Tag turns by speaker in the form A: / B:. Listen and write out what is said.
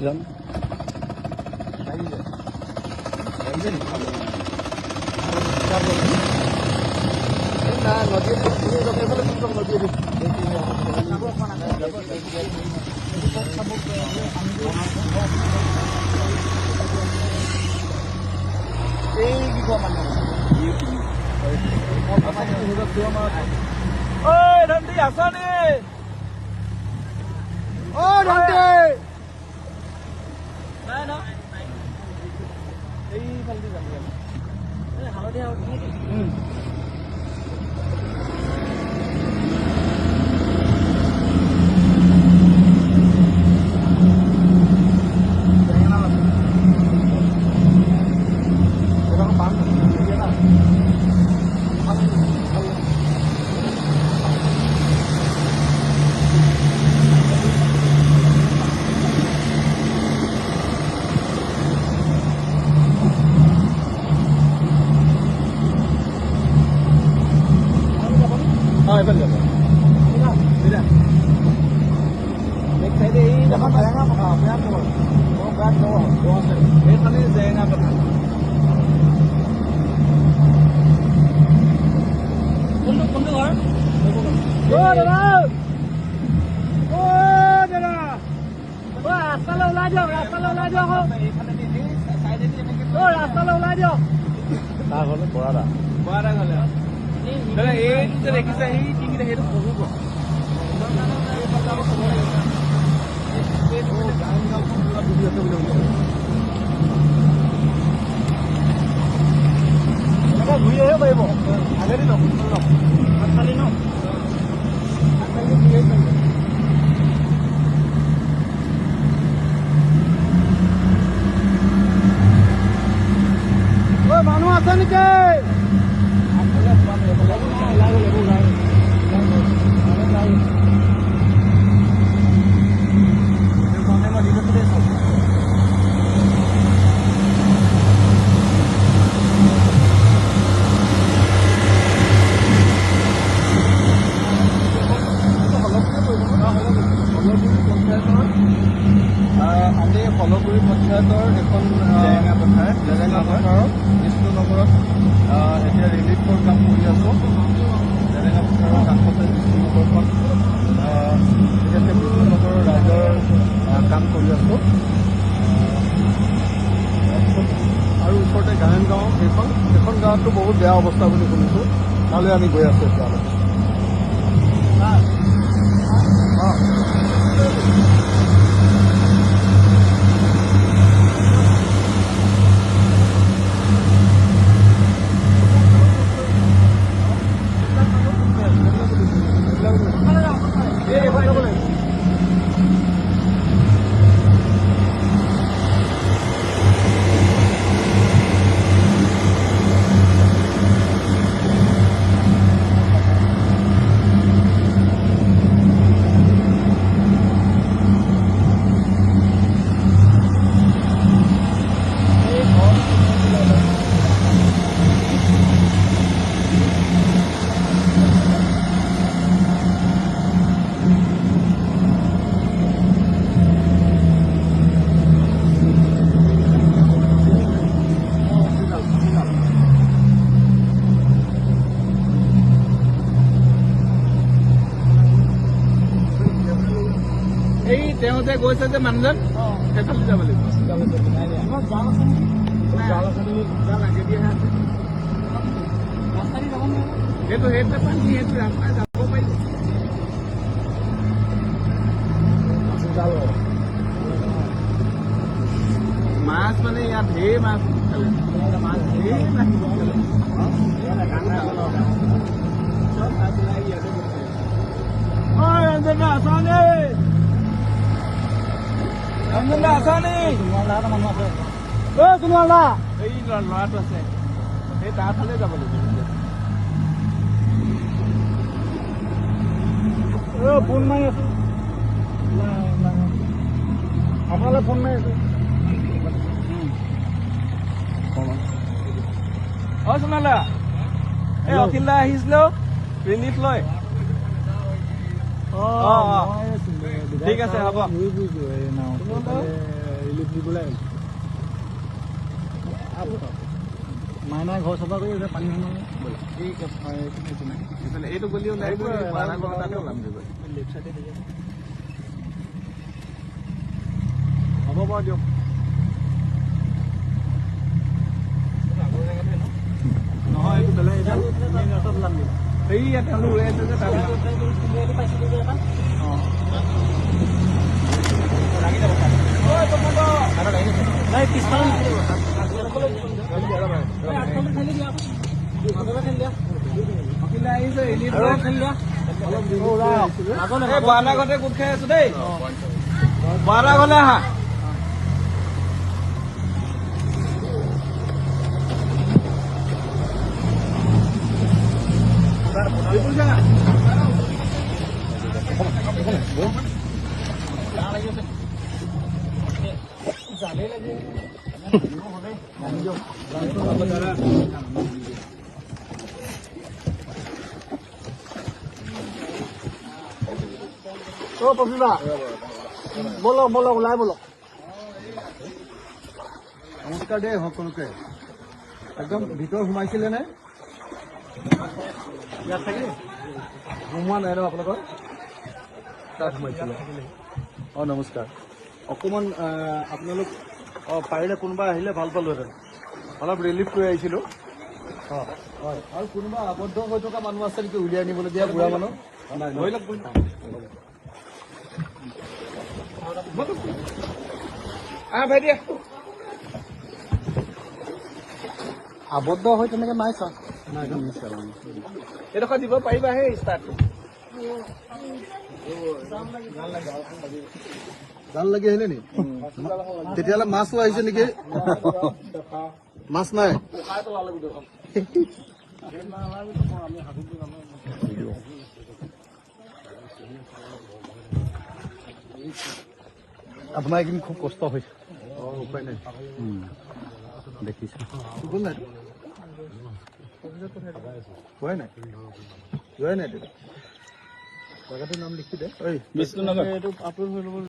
A: যাম না নদী এই কি কোৱা মানে ঐ ধন্তি আছানে ঐ ধন্তি নাই না এইফালেদি যাম হালধীয়া মানুহ আছে নেকি আমি ফলগুৰি পঞ্চায়তৰ এখন জেৰেঙা পথাৰত বিষ্ণুনগৰত এতিয়া ৰিলিফৰ কাম কৰি আছোঁ। জেৰেঙা পথাৰৰ কাষতে বিষ্ণুনগৰখন এতিয়া বিষ্ণুনগৰৰ ৰাইজৰ কাম কৰি আছোঁ। আৰু ওচৰতে গায়ন গাঁও সেইখন গাঁৱততো বহুত বেয়া অৱস্থা বুলি শুনিছোঁ। তালৈ আমি গৈ আছোঁ এতিয়ালৈকে। তেওঁতে গৈছে যে মানুহজন সেইফালে যাব লাগিব। সেইটো পানী সেইটো ৰাস্তাই যাব পাৰিব। মাছ মানে ইয়াত ঢেৰ মাছ খালে আছানে আছানে এই ল'ৰাটো আছে সেই তাৰ ফালে যাব লাগিব। ফোন মাৰি আছো আপোনালৈ ফোন মাৰি আছো। সোণালা এই অখিল দা আহিছিল ৰিলিফ লৈ ঠিক
B: ঠিক আছে হ'ব
A: ৰিলিফ দিবলৈ মাইনাই ঘৰ চফা কৰি আছে পানী সোমালে
B: এইটো গলি ওলাই তাতে ওলাম
A: হ'ব বাৰু দিয়ক নহয় এইটো বেলেগ মেইন ৰাস্তাত ওলাম দিয়ক
B: এইয়া তেওঁলোক ৰৈ আছে যে তাত বাৰান্দা ঘৰতে গোট খাই আছো দেই বাৰান্দা ঘৰলে আহা
A: প্ৰফিবা বলক বলক ওলাই বলক নমস্কাৰ দেই সকলোকে একদম ভিতৰ সোমাইছিলে নে ইয়াত থাকিলে সোমোৱা নাই ন আপোনালোকৰ তাত সোমাইছিলে অঁ নমস্কাৰ অকণমান আপোনালোক পাৰিলে কোনোবা আহিলে ভাল পালোহেঁতেন অলপ ৰিলিফ কৰি আহিছিলোঁ অঁ হয় আৰু কোনোবা আবদ্ধ হৈ থকা মানুহ আছে নেকি উলিয়াই নিবলৈ দিয়া বুঢ়া মানুহ ধৰি লওক
B: ভাই দিয়া
A: আবদ্ধ হৈ তেনেকে নাই চা
B: এইডোখৰ দিব পাৰিবা সেই ষ্টাৰ্টটো
A: জাল লাগি আহিলে নি তেতিয়াহ'লে মাছো আহিছে নেকি মাছ নাই আপোনাৰ এইখিনি খুব কষ্ট হৈছে উপায় নাই দেখিছোঁ নাই যোৱাই নাই যোৱাই নাই জেগাটোৰ নাম লিখি দে
B: বিষ্ণুনগৰ
A: এইটো আপলোড হৈ ল'ব